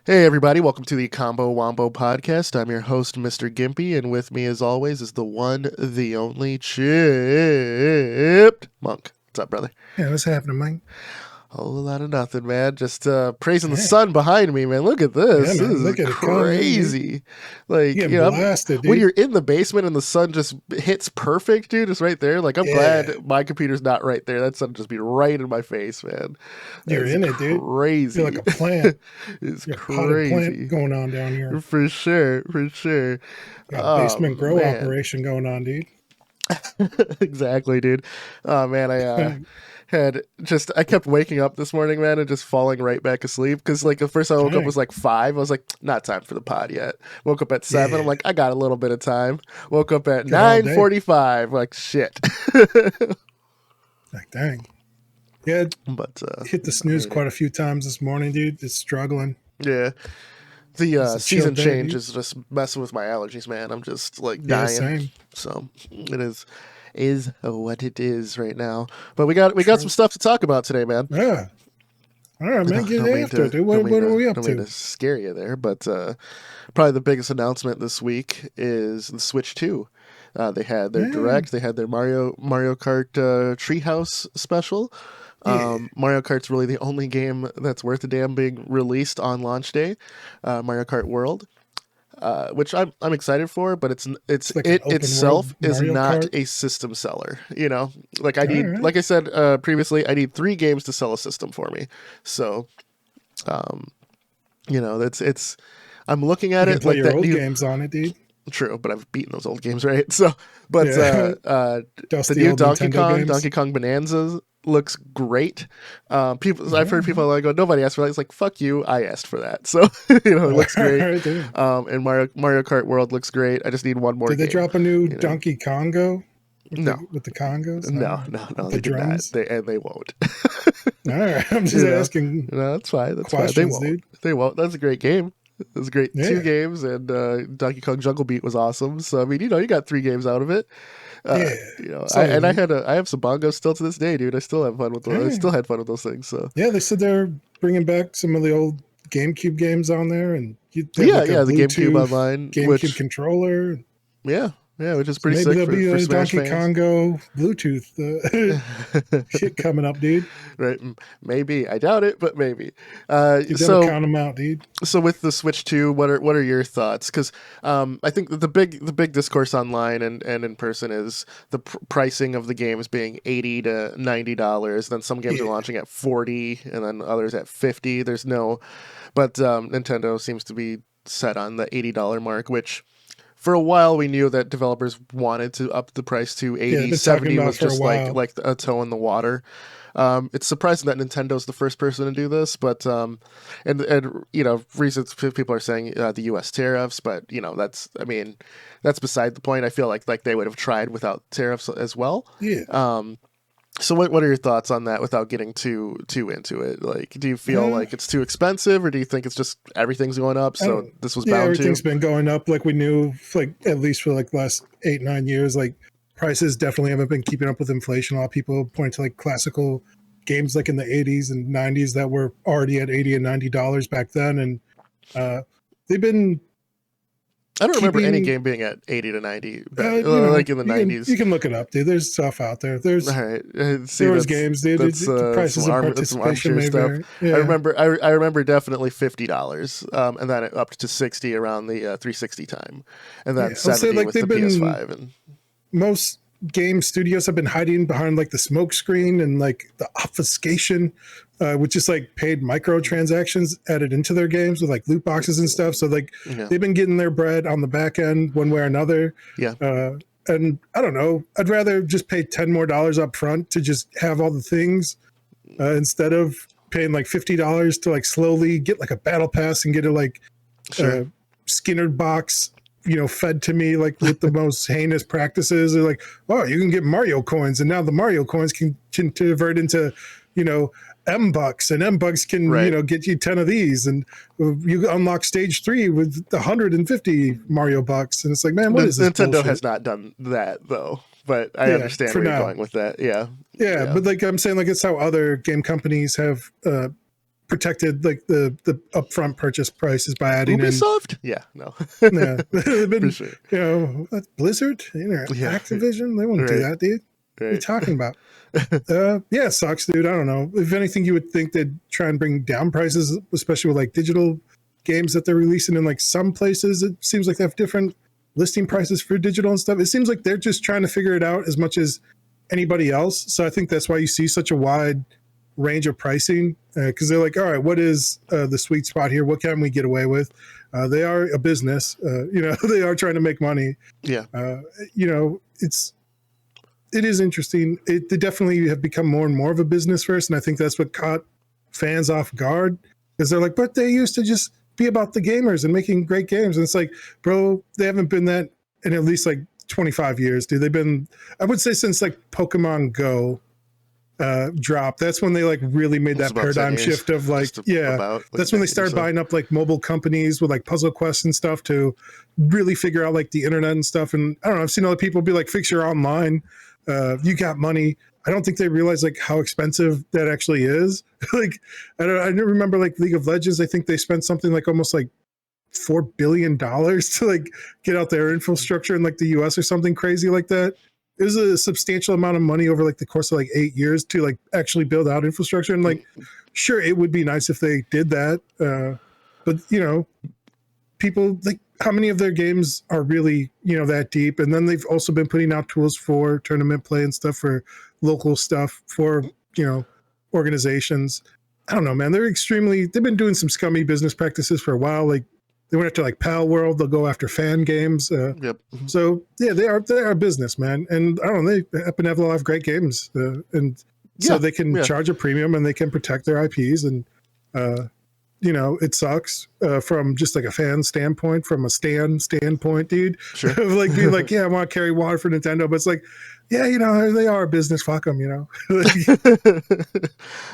Hey everybody, welcome to the Combo Wombo Podcast. I'm your host, Mr. Gimpy, and with me as always is the one, the only Chipped Monk. What's up, brother? Yeah, what's happening, Mike? A whole lot of nothing, man. Just praising the sun behind me, man. Look at this. Yeah, man. This Look is at crazy. Like, you know, blasted, dude. when you're in the basement and the sun just hits perfect, dude, it's right there. Like, I'm glad my computer's not right there. That sun would just be right in my face, man. You're in it, dude. Crazy. You're like a plant. It's You're crazy. a potted plant going on down here. For sure. Got a basement grow operation going on, dude. Exactly, dude. Oh man, I kept waking up this morning, man, and just falling right back asleep because like the first time I woke up was like 5. I was like, not time for the pod yet. Woke up at 7. I'm like, I got a little bit of time. Woke up at 9:45. Like shit. Like dang. Yeah, but hit the snooze quite a few times this morning, dude. It's struggling. Yeah. The season change is just messing with my allergies, man. I'm just like dying. Same. So it is what it is right now. But we got some stuff to talk about today, man. Yeah. All right, man. Get after it, dude. What are we up to? I don't mean to scare you there, but probably the biggest announcement this week is the Switch 2. They had their Direct. They had their Mario Kart Treehouse special. Mario Kart's really the only game that's worth a damn being released on launch day. Mario Kart World, which I'm excited for, but it itself is not a system seller. You know, like I need, like I said previously, I need 3 games to sell a system for me. So, you know, it's. I'm looking at it like your old games on it, dude. True, but I've beaten those old games, right? So, but the new Donkey Kong Bonanza looks great. I've heard people like, "Oh, nobody asked for that." It's like, fuck you, I asked for that. So you know, it looks great. And Mario Kart World looks great. I just need one more. Did they drop a new Donkey Kongo? No, with the Congos. No, they did not. They won't. All right, I'm just asking. No, that's fine. That's fine. They won't. They won't. That's a great game. It was great. 2 games, and Donkey Kong Jungle Beat was awesome. So I mean, you know, you got 3 games out of it. You know, I have some bongos still to this day, dude. I still have fun with those. I still had fun with those things. So yeah, they said they're bringing back some of the old GameCube games on there, and the GameCube online, GameCube controller. Yeah, which is pretty sick. Maybe there'll be a Smash Donkey Kongo Bluetooth shit coming up, dude. Right? Maybe. I doubt it, but maybe. You gotta count them out, dude. So with the Switch 2, what are your thoughts? Because I think the big discourse online and in person is the pricing of the games being $80 to $90. Then some games are launching at $40, and then others at $50. But Nintendo seems to be set on the $80 mark, which. For a while, we knew that developers wanted to up the price to 80. 70 was just like a toe in the water. It's surprising that Nintendo's the first person to do this, but and you know, reasons people are saying the U.S. tariffs, but you know, that's beside the point. I feel like they would have tried without tariffs as well. Yeah. So what are your thoughts on that without getting too into it? Like, do you feel like it's too expensive, or do you think it's just everything's going up, so this was bound to? Everything's been going up like we knew, like at least for like the last 8-9 years. Like prices definitely haven't been keeping up with inflation. A lot of people point to like classical games like in the 80s and 90s that were already at $80 and $90 back then, and they've been. I don't remember any game being at 80 to 90, like in the 90s. You can look it up, dude. There's stuff out there. There's games, dude. The prices of participation maybe. Yeah. I remember definitely $50, and then it upped to $60 around the 360 time, and then $70 with the PS5. And most game studios have been hiding behind like the smoke screen and like the obfuscation, which is like paid microtransactions added into their games with like loot boxes and stuff. So like they've been getting their bread on the back end one way or another. Yeah. And I don't know, I'd rather just pay $10 more up front to just have all the things instead of paying like $50 to like slowly get like a battle pass and get a like Skinner box, you know, fed to me like with the most heinous practices. They're like, oh, you can get Mario coins, and now the Mario coins can convert into, you know, M-Bucks, and M-Bucks can, you know, get you 10 of these, and you unlock stage 3 with 150 Mario Bucks. And it's like, man, what is this Nintendo bullshit? has not done that, though. but I understand for where you're now. going with that. Yeah. Yeah, but like I'm saying, like it's how other game companies have protected like the upfront purchase prices by adding in. Ubisoft? Yeah, no. Yeah, they've For been, sure. Blizzard, Yeah. Activision, they wouldn't do Right. that, dude. What are you Right. talking about? Yeah, it sucks, dude. I don't know. If anything, you would think they'd try and bring down prices, especially with like digital games that they're releasing in like some places. It seems like they have different listing prices for digital and stuff. It seems like they're just trying to figure it out as much as anybody else. So I think that's why you see such a wide range of pricing, because they're like, all right, what is the sweet spot here? What can we get away with? They are a business, they are trying to make money. Yeah. It is interesting. They definitely have become more and more of a business first, and I think that's what caught fans off guard, because they're like, but they used to just be about the gamers and making great games. And it's like, bro, they haven't been that in at least like 25 years, dude. They've been, I would say, since like Pokemon Go dropped. That's when they like really made that paradigm shift of like, that's when they started buying up like mobile companies with like Puzzle Quest and stuff to really figure out like the internet and stuff. And I don't know, I've seen other people be like, fix your online, you got money. I don't think they realize like how expensive that actually is. Like, I remember like League of Legends. I think they spent something like almost like $4 billion to like get out their infrastructure in like the US or something crazy like that. It was a substantial amount of money over like the course of like 8 years to like actually build out infrastructure. And like, sure, it would be nice if they did that. But people, like, how many of their games are really, that deep? And then they've also been putting out tools for tournament play and stuff for local stuff for, organizations. I don't know, man. They've been doing some scummy business practices for a while. Like, they went after like Pal World. They'll go after fan games. Yep. So yeah, they are a business, man. And I don't know, they happen to have a lot of great games, and so they can charge a premium and they can protect their IPs. And it sucks from just like a fan standpoint, from a standpoint, dude. Sure. Of like being like, yeah, I want to carry water for Nintendo, but it's like, yeah, they are a business. Fuck them,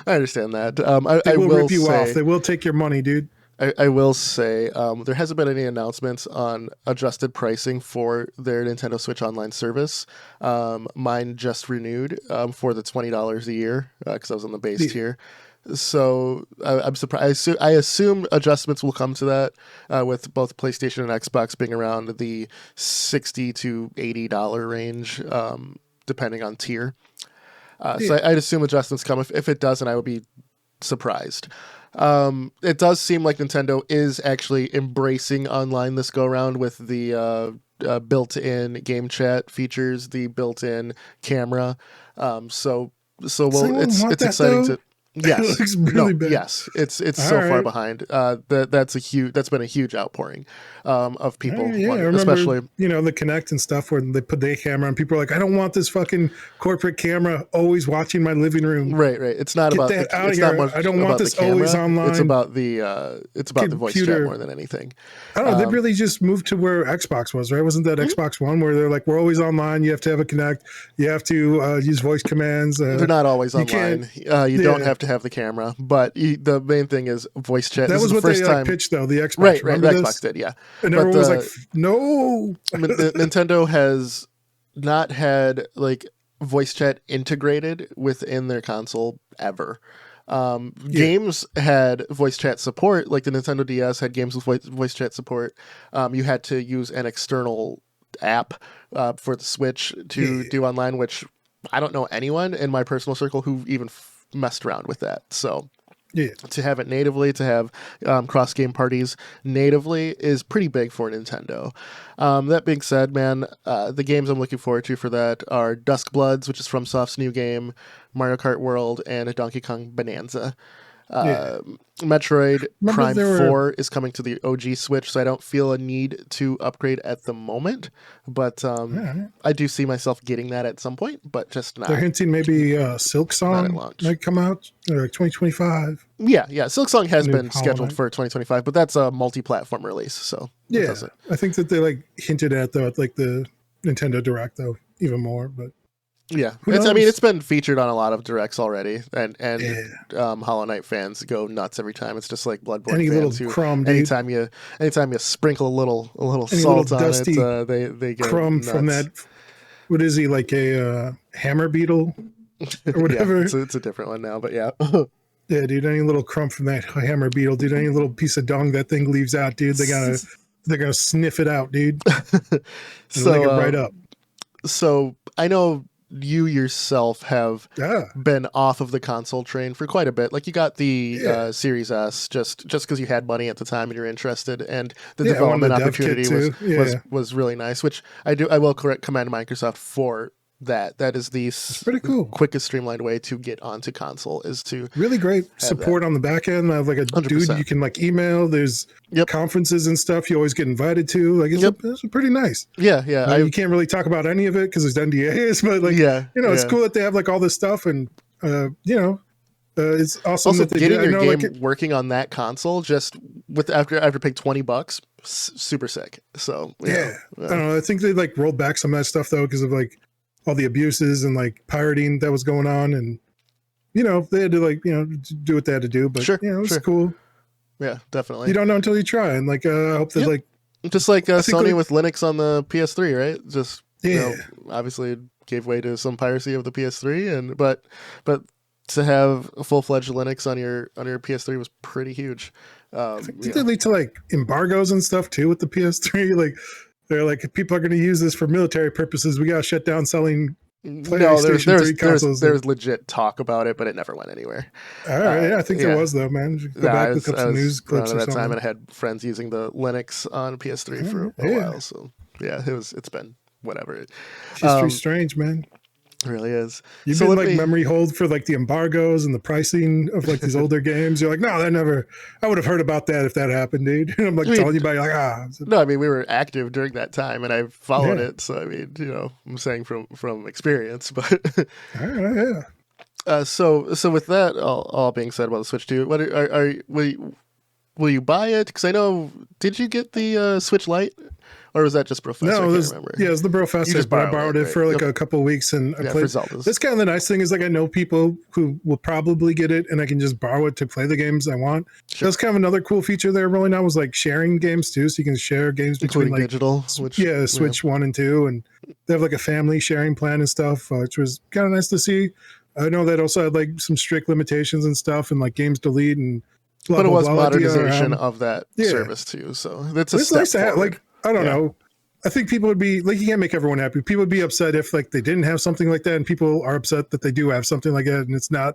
I understand that. They will rip you off. They will take your money, dude. I will say there hasn't been any announcements on adjusted pricing for their Nintendo Switch Online service. Mine just renewed for the $20 a year because I was on the base tier. So I'm surprised. I assume adjustments will come to that with both PlayStation and Xbox being around the $60 to $80 range, depending on tier. So I'd assume adjustments come. If it doesn't, I would be surprised. It does seem like Nintendo is actually embracing online this go around with the built-in game chat features, the built-in camera. So it's exciting to. Yes, it looks really bad. Yes, it's so far behind. That's been a huge outpouring of people. I remember, especially the Kinect and stuff where they put their camera and people are like, I don't want this fucking corporate camera always watching my living room. Right. It's not about that out of here. I don't want this always online. It's about the voice chat more than anything. I don't know. They really just moved to where Xbox was, right? Wasn't that Xbox One where they're like, we're always online. You have to have a Kinect. You have to use voice commands. They're not always online. You don't have to have the camera, but the main thing is voice chat. That was what they pitched, though. The Xbox, right? The Xbox did, yeah. And everyone was like, "No." Nintendo has not had like voice chat integrated within their console ever. Games had voice chat support, like the Nintendo DS had games with voice chat support. You had to use an external app for the Switch to do online, which I don't know anyone in my personal circle who even messed around with that. So to have it natively, to have cross game parties natively is pretty big for Nintendo. That being said, man, the games I'm looking forward to for that are Dusk Bloods, which is FromSoft's new game, Mario Kart World, and Donkey Kong Bonanza. Metroid Prime 4 is coming to the OG Switch, so I don't feel a need to upgrade at the moment. But I do see myself getting that at some point, but just not. They're hinting maybe Silksong might come out 2025. Yeah. Silksong has been scheduled for 2025, but that's a multi-platform release. So I think that they like hinted at though, like the Nintendo Direct though, even more. But yeah, it's been featured on a lot of directs already, and Hollow Knight fans go nuts every time. It's just like Bloodborne Any fans little who, crumb, anytime you sprinkle a little salt on it, they get crumb nuts. from that what is he, like a hammer beetle or whatever? Yeah, it's a different one now, but yeah. Yeah, dude, any little crumb from that hammer beetle, dude, any little piece of dung that thing leaves out, dude, they're gonna sniff it out, dude. And lick it right up. So I know you yourself have Yeah. been off of the console train for quite a bit. Like you got the Series S just because you had money at the time and you're interested, and the development opportunity was really nice. Which I will commend Microsoft for that. That is the pretty cool, quickest streamlined way to get onto console is to really great support on the back end. I have like a 100%. Dude you can like email. There's conferences and stuff you always get invited to. Like it's pretty nice. Yeah. You can't really talk about any of it because there's NDAs, but like it's cool that they have like all this stuff, and it's awesome also that they getting your game working on that console just with after paying $20, super sick. So I don't know. I think they like rolled back some of that stuff though because of like all the abuses and like pirating that was going on, and they had to like do what they had to do, but it was cool. Yeah, definitely. You don't know until you try, and like I hope that like just like Sony with Linux on the PS3, right? Just obviously it gave way to some piracy of the PS3, and but to have a full-fledged Linux on your PS3 was pretty huge. I think they lead to like embargoes and stuff too with the PS3. Like they're like, if people are going to use this for military purposes, we got to shut down selling PlayStation 3 consoles. There's legit talk about it, but it never went anywhere. All right, I think there was though, man. Go back, look up some news clips at or that something. time, and I had friends using the Linux on PS3 for a while. So yeah, it's been whatever. History's strange, man. It really is. You've been like memory hold for like the embargoes and the pricing of like these older games. You're like, no, I would have heard about that if that happened, dude. And I'm like telling you about it, like, No, I mean, we were active during that time and I followed it. So, I mean, I'm saying from experience, but. All right, so with that all being said about the Switch 2, what will you buy it? Because I know, did you get the Switch Lite? Or was that just Professor? No, I can't remember. Yeah, it was the Professor, but I borrowed it for like a couple of weeks, and I played. That's kind of the nice thing is like I know people who will probably get it, and I can just borrow it to play the games I want. Sure. That's kind of another cool feature they're rolling out was like sharing games too, so you can share games between like digital, Switch 1 and 2, and they have like a family sharing plan and stuff, which was kind of nice to see. I know that also had like some strict limitations and stuff, and like games delete and. But it was modernization of that service too, so that's a step nice to have, forward. like. I don't know. I think people would be like, you can't make everyone happy. People would be upset if like they didn't have something like that, and people are upset that they do have something like that, and it's not,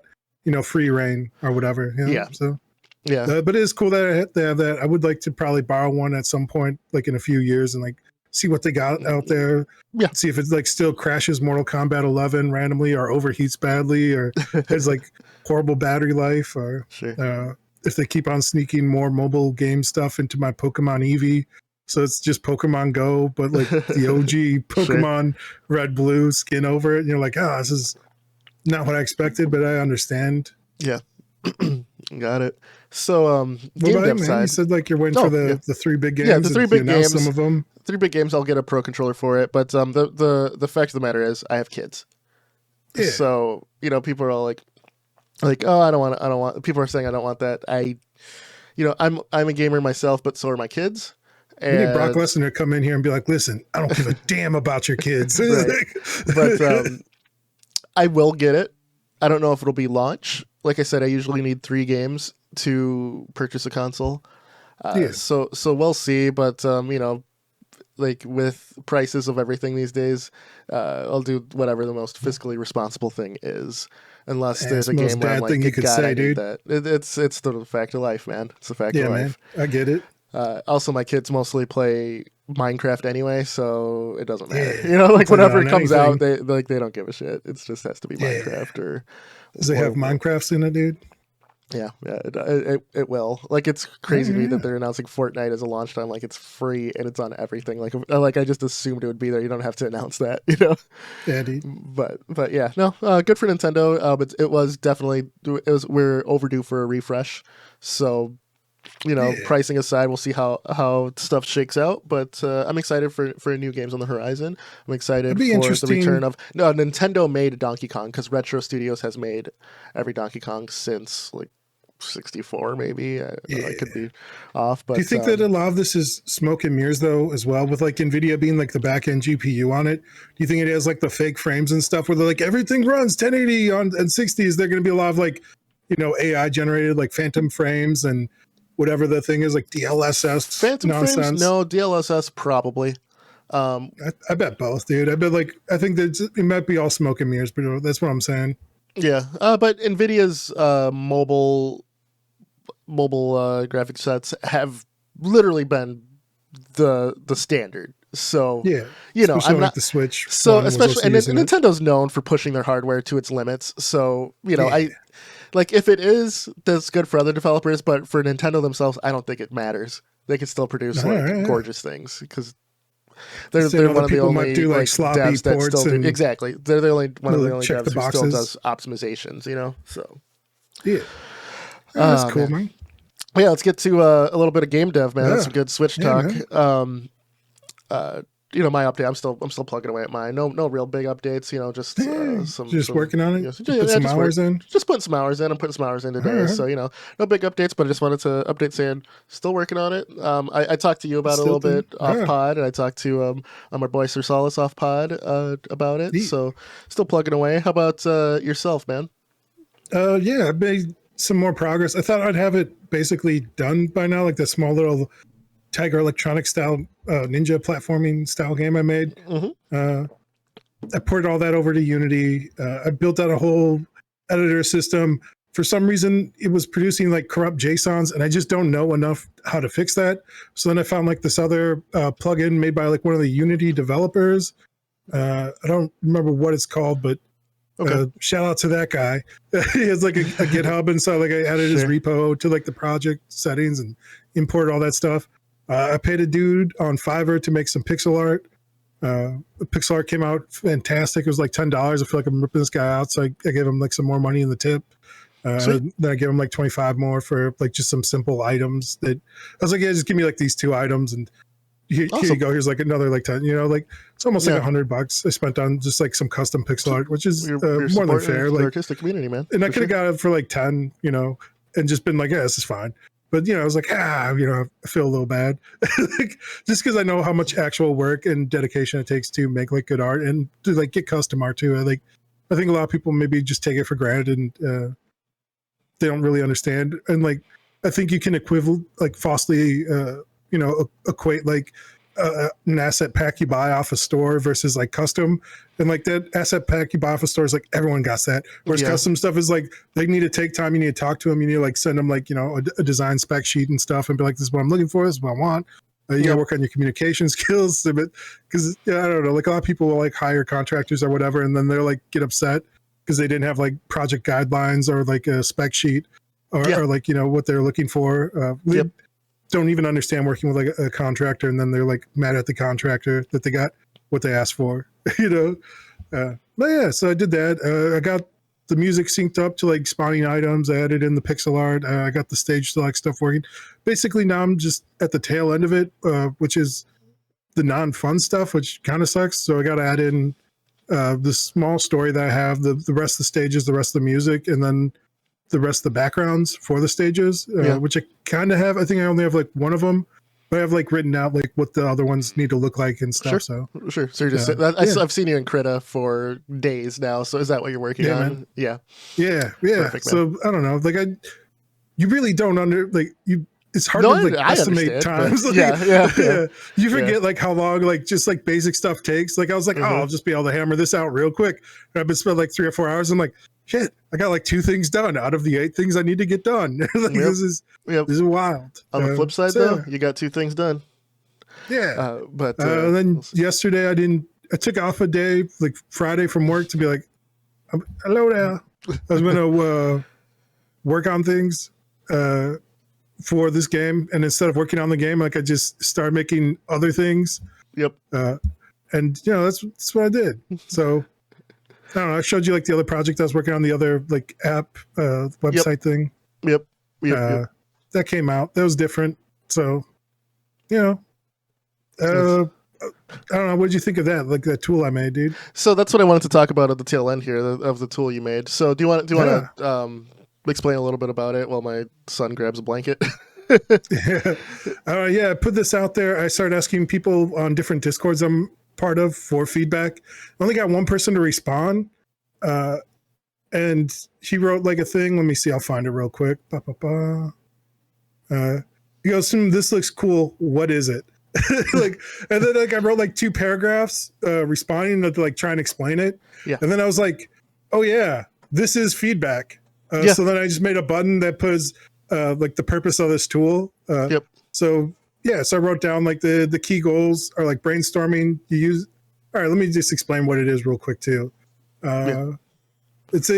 free reign or whatever. Yeah. So yeah, but it is cool that they have that. I would like to probably borrow one at some point, like in a few years, and like see what they got out there. Yeah. See if it like still crashes Mortal Kombat 11 randomly, or overheats badly, or has like horrible battery life, or if they keep on sneaking more mobile game stuff into my Pokemon Eevee. So it's just Pokemon Go, but like the OG Pokemon Red Blue skin over it. And you're like, this is not what I expected, but I understand. Yeah. Got it. So game dev side. You said like you're waiting for the three big games. Yeah, the three big games. Some of them. 3 big games, I'll get a Pro Controller for it. But the fact of the matter is I have kids. Yeah. So, people are all like, oh, I don't want, people are saying I don't want that. I'm a gamer myself, but so are my kids. We need Brock Lesnar to come in here and be like, listen, I don't give a damn about your kids. But I will get it. I don't know if it'll be launch. Like I said, I usually need 3 games to purchase a console. So we'll see. But, like with prices of everything these days, I'll do whatever the most fiscally responsible thing is. Unless there's a game where I'm like, God, I need that. It's the fact of life, man. It's the fact of life. Man, I get it. Also, my kids mostly play Minecraft anyway, so it doesn't matter. Like whenever it comes out, they don't give a shit. It just has to be Minecraft or. Does it have Minecrafts in it, dude? Yeah, it will. Like it's crazy to me that they're announcing Fortnite as a launch time. Like it's free and it's on everything. Like I just assumed it would be there. You don't have to announce that, Yeah, dude. But yeah, no, good for Nintendo. But it was definitely we're overdue for a refresh. So. Pricing aside, we'll see how stuff shakes out. But I'm excited for new games on the horizon. I'm excited for the return of Nintendo made Donkey Kong because Retro Studios has made every Donkey Kong since like 64 maybe. I don't know, I could Yeah. be off, but Do you think that a lot of this is smoke and mirrors though, as well, with like Nvidia being like the back end GPU on it? Do you think it has like the fake frames and stuff where they're like everything runs 1080 on and 60s? They're going to be a lot of like, AI generated like phantom frames and whatever the thing is, like DLSS Phantom nonsense. frames? No, DLSS probably. I bet both, dude. I think that it might be all smoke and mirrors, but that's what I'm saying. Yeah, but Nvidia's mobile graphic sets have literally been the standard. So Yeah, I'm like not the Switch. so was especially, also and using it. Nintendo's known for pushing their hardware to its limits. So Yeah. I like if it is, that's good for other developers, but for Nintendo themselves, I don't think it matters. They can still produce gorgeous things because they're one of the only might do like sloppy devs that ports still do and exactly. They're the only one of the only check devs the who still boxes. does optimizations. So yeah, that's cool, man. Yeah, let's get to a little bit of game dev, man. Yeah. That's some good Switch talk. Man. My update. I'm still plugging away at mine. No real big updates. Just some working on it. Put some hours in. Just putting some hours in. I'm putting some hours in today. Right. So no big updates, but I just wanted to update saying still working on it. I talked to you about it a little bit off pod, and I talked to our boy Sir Solace off pod about it. Neat. So still plugging away. How about yourself, man? I made some more progress. I thought I'd have it basically done by now, like the small little Tiger Electronic style ninja platforming style game I made. Mm-hmm. I ported all that over to Unity. I built out a whole editor system. For some reason, it was producing like corrupt JSONs, and I just don't know enough how to fix that. So then I found like this other plugin made by like one of the Unity developers. I don't remember what it's called, but shout out to that guy. He has like a GitHub, and so like I added his repo to like the project settings and imported all that stuff. I paid a dude on Fiverr to make some pixel art. The pixel art came out fantastic. It was like $10. I feel like I'm ripping this guy out, so I gave him like some more money in the tip. Then I gave him like 25 more for like just some simple items that I was like, yeah, just give me like these 2 items and here you go. Here's like another like 10. Like it's almost like $100 I spent on just like some custom pixel art, which is you're more than fair. Like artistic community, man. And I could have got it for like 10, and just been like, yeah, this is fine. But I was like, I feel a little bad, like, just because I know how much actual work and dedication it takes to make like good art and to like get custom art too. I think a lot of people maybe just take it for granted and they don't really understand. And like, I think you can falsely, equate like an asset pack you buy off a store versus like custom. And like that asset pack you buy off a store is like everyone got that. Whereas custom stuff is like they need to take time. You need to talk to them. You need to like send them like a design spec sheet and stuff and be like, this is what I'm looking for. This is what I want. You gotta work on your communication skills. But because I don't know, like a lot of people will like hire contractors or whatever, and then they're like get upset because they didn't have like project guidelines or like a spec sheet or like what they're looking for. Don't even understand working with like a contractor, and then they're like mad at the contractor that they got what they asked for. But yeah, so I did that. I got the music synced up to like spawning items. I added in the pixel art. I got the stage select stuff working. Basically, now I'm just at the tail end of it, which is the non-fun stuff, which kind of sucks. So I got to add in the small story that I have, the rest of the stages, the rest of the music, and then the rest of the backgrounds for the stages, which I kind of have. I think I only have like one of them, but I have like written out like what the other ones need to look like and stuff. Sure. So you're just I've seen you in Krita for days now. So is that what you're working on? Man. Yeah. Perfect, so I don't know. Like you really don't it's hard to like estimate times. Like, you forget like how long like just like basic stuff takes. Like I was like, I'll just be able to hammer this out real quick. And I've been spent like 3 or 4 hours. I'm like, shit, I got like 2 things done out of the 8 things I need to get done. This is wild. On the flip side, though, you got 2 things done. Yeah, but then yesterday I took off a day, like Friday from work, to be like, hello there. I was gonna work on things for this game, and instead of working on the game, like I just started making other things. And that's what I did. So. I don't know. I showed you like the other project I was working on, the other like app website thing. Yep. That came out. That was different. So, I don't know. What did you think of that? Like that tool I made, dude? So that's what I wanted to talk about at the tail end here of the tool you made. So do you want to explain a little bit about it while my son grabs a blanket? Yeah, I put this out there. I started asking people on different Discords I'm part of for feedback. I only got one person to respond. And he wrote like a thing. Let me see. I'll find it real quick. He goes, this looks cool. What is it? Like, and then like I wrote like 2 paragraphs responding to like try and explain it. Yeah. And then I was like, oh yeah, this is feedback. So then I just made a button that puts like the purpose of this tool. So yeah, so I wrote down like the key goals are like brainstorming. You use. All right, let me just explain what it is real quick too. It's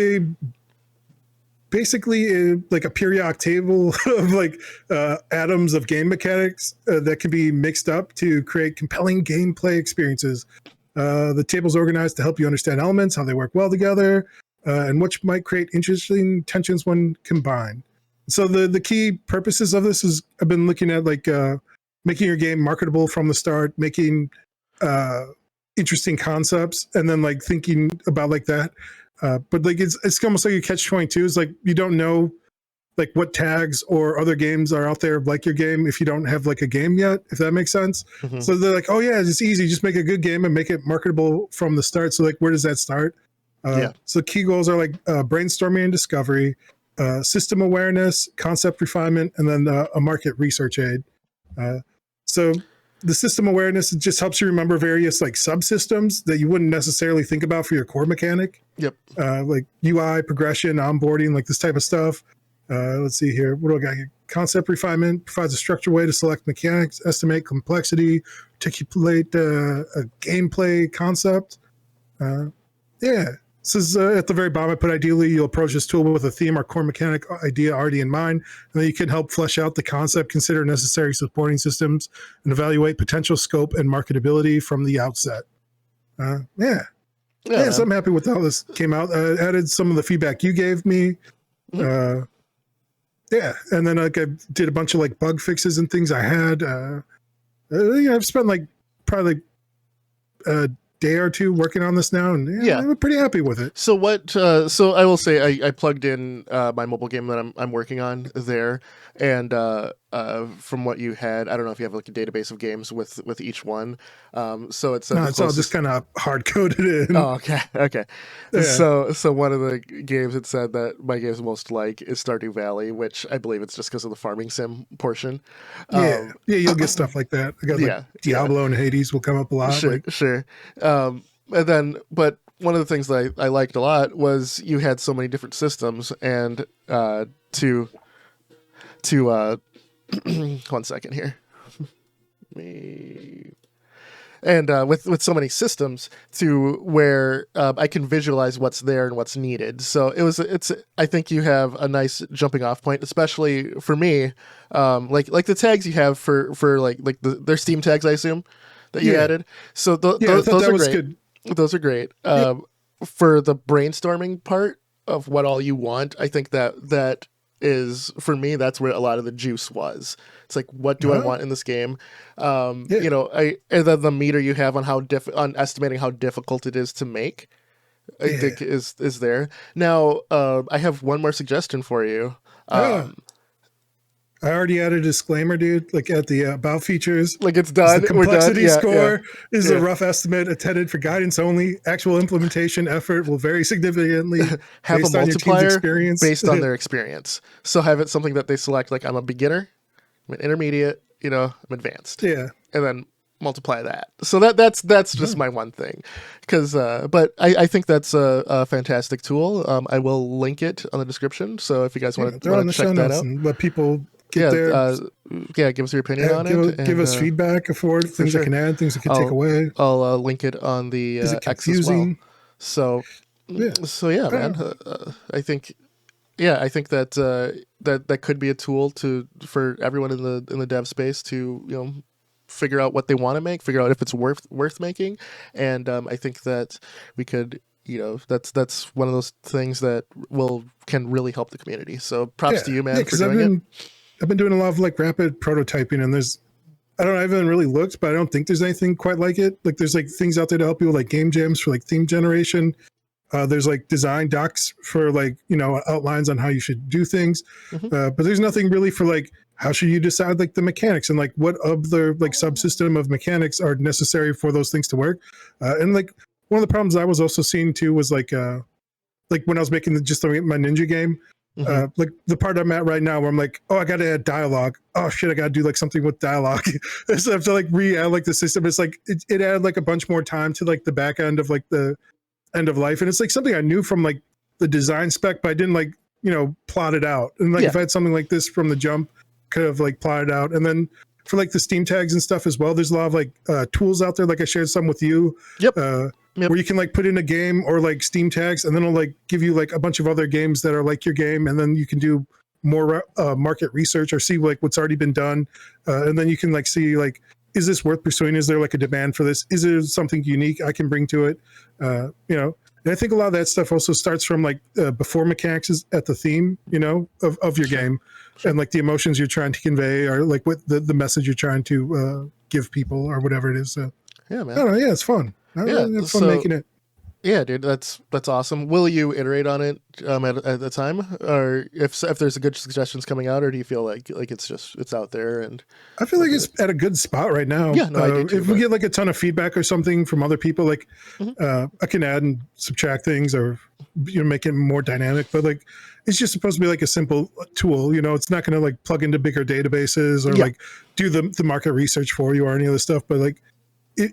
basically like a periodic table of like atoms of game mechanics that can be mixed up to create compelling gameplay experiences. The table's organized to help you understand elements, how they work well together, and which might create interesting tensions when combined. So the key purposes of this is I've been looking at like making your game marketable from the start, making interesting concepts, and then like thinking about like that. But like it's almost like a catch-22. It's like you don't know like what tags or other games are out there like your game if you don't have like a game yet, if that makes sense. Mm-hmm. So they're like, oh yeah, it's easy. Just make a good game and make it marketable from the start. So like, where does that start? So key goals are like brainstorming and discovery, system awareness, concept refinement, and then a market research aid. So the system awareness, it just helps you remember various like subsystems that you wouldn't necessarily think about for your core mechanic. Like UI, progression, onboarding, like this type of stuff. Let's see here. What do I got here? Concept refinement provides a structured way to select mechanics, estimate complexity, articulate a gameplay concept. This is at the very bottom. I put ideally you'll approach this tool with a theme or core mechanic idea already in mind, and then you can help flesh out the concept, consider necessary supporting systems, and evaluate potential scope and marketability from the outset. So I'm happy with how this came out. I added some of the feedback you gave me. And then like I did a bunch of like bug fixes and things I had. I've spent like probably a day or 2 working on this now, and I'm pretty happy with it. So what? So I will say I plugged in my mobile game that I'm working on there, and from what you had, I don't know if you have like a database of games with each one. So it's it's all just kind of hard coded in. Oh, okay. Yeah. So one of the games it said that my game's most like is Stardew Valley, which I believe it's just because of the farming sim portion. You'll get stuff like that. I got like Diablo and Hades will come up a lot. Sure. And then, but one of the things that I liked a lot was you had so many different systems, and to 1 second here. And with so many systems to where I can visualize what's there and what's needed. So I think you have a nice jumping off point, especially for me. Like the tags you have for like their Steam tags, I assume that you added. So those are great. Good. Those are great. For the brainstorming part of what all you want, I think that is, for me, that's where a lot of the juice was. It's like, what do I want in this game? And then the meter you have on on estimating how difficult it is to make, I think is there. Now, I have one more suggestion for you. I already added a disclaimer, dude. Like at the about features, like it's done. The complexity score is a rough estimate intended for guidance only. Actual implementation effort will vary significantly. Have a multiplier based on their experience. So have it something that they select. Like I'm a beginner, I'm an intermediate, I'm advanced. And then multiply that. So that's just my one thing. Because but I think that's a fantastic tool. I will link it on the description. So if you guys want to check that out, and let people get there. Give us your opinion on it. Give us feedback for things I can add, things I can take away. I'll link it on the X as well. So man, I think that that could be a tool for everyone in the dev space to figure out what they want to make, figure out if it's worth making, and I think that we could. That's one of those things that can really help the community. So props to you, man, for doing it. I've been doing a lot of like rapid prototyping, and I haven't really looked, but I don't think there's anything quite like it. Like there's like things out there to help you with like game jams for like theme generation. There's like design docs for like, outlines on how you should do things. Mhm. But there's nothing really for like, how should you decide like the mechanics and like what other like subsystem of mechanics are necessary for those things to work. And like one of the problems I was also seeing too was like when I was making my ninja game, Mhm. like the part I'm at right now where I'm like, oh, I got to add dialogue. Oh shit, I got to do like something with dialogue. So I have to like re-add like the system. It's like it added like a bunch more time to like the back end of like the end of life, and it's like something I knew from like the design spec, but I didn't like plot it out. And like if I had something like this from the jump, could have like plotted out. And then for like the Steam tags and stuff as well, there's a lot of like tools out there. Like I shared some with you. Yep. Where you can like put in a game or like Steam tags, and then it'll like give you like a bunch of other games that are like your game, and then you can do more market research or see like what's already been done, and then you can like see like, is this worth pursuing? Is there like a demand for this? Is there something unique I can bring to it? And I think a lot of that stuff also starts from like before mechanics is at the theme, of your game, and like the emotions you're trying to convey, or like what the message you're trying to give people, or whatever it is. So, yeah, man. I don't know. Yeah, it's fun. I have fun making it. Yeah, dude, that's awesome. Will you iterate on it at the time, or if there's a good suggestions coming out, or do you feel like it's out there? And I feel like it's at a good spot right now. Yeah, no, I do too, if we get like a ton of feedback or something from other people, like I can add and subtract things, or make it more dynamic. But like it's just supposed to be like a simple tool. It's not going to like plug into bigger databases or like do the market research for you or any other stuff. But like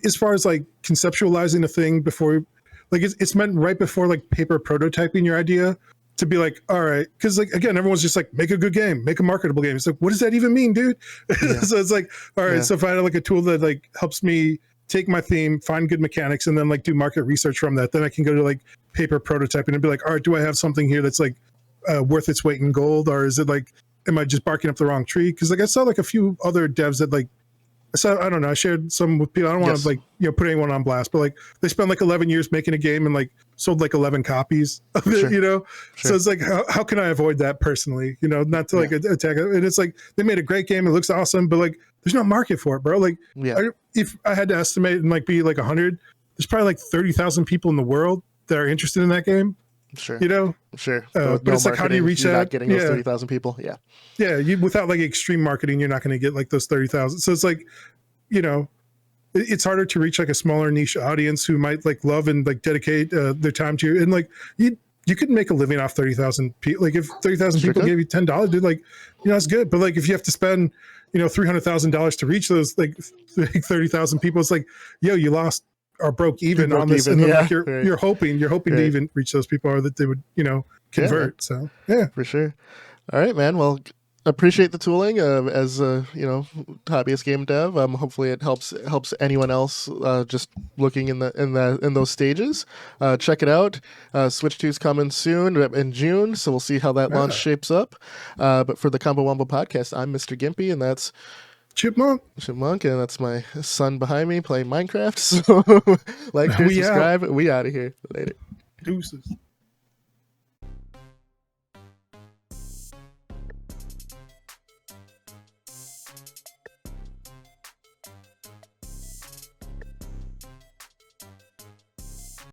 as far as like conceptualizing a thing before. Like it's meant right before like paper prototyping your idea to be like, all right, because like again, everyone's just like, make a good game, make a marketable game. It's like, what does that even mean, dude? Yeah. So it's like, all right, so if I had like a tool that like helps me take my theme, find good mechanics, and then like do market research from that, then I can go to like paper prototyping and be like, all right, do I have something here that's like worth its weight in gold, or is it like, am I just barking up the wrong tree? Because like I saw like a few other devs that like. So I don't know. I shared some with people. I don't want to like put anyone on blast, but like they spent like 11 years making a game and like sold like 11 copies of it. Sure. So it's like how can I avoid that personally? Not to like attack it. And it's like they made a great game. It looks awesome, but like there's no market for it, bro. Like if I had to estimate and like be like 100, there's probably like 30,000 people in the world that are interested in that game. Sure. Sure. But it's like, how do you reach that? Not getting those 30,000 people. Yeah. Yeah. Without like extreme marketing, you're not going to get like those 30,000. So it's like, it's harder to reach like a smaller niche audience who might like love and like dedicate their time to you. And like, you could make a living off 30,000 people. Like if 30,000 people gave you $10, dude, like, that's good. But like, if you have to spend, $300,000 to reach those like 30,000 people, it's like, you lost or broke even on this. And then like you're hoping to even reach those people, or that they would, convert. So yeah, for sure. All right, man. Well, appreciate the tooling as a hobbyist game dev. Hopefully it helps anyone else just looking in those stages. Check it out. Switch 2's coming soon in June, so we'll see how that launch shapes up. But for the Combo Wombo Podcast, I'm Mr. Gimpy, and that's Chipmunk, and that's my son behind me playing Minecraft. So like, share, subscribe. We out of here. Later. Deuces.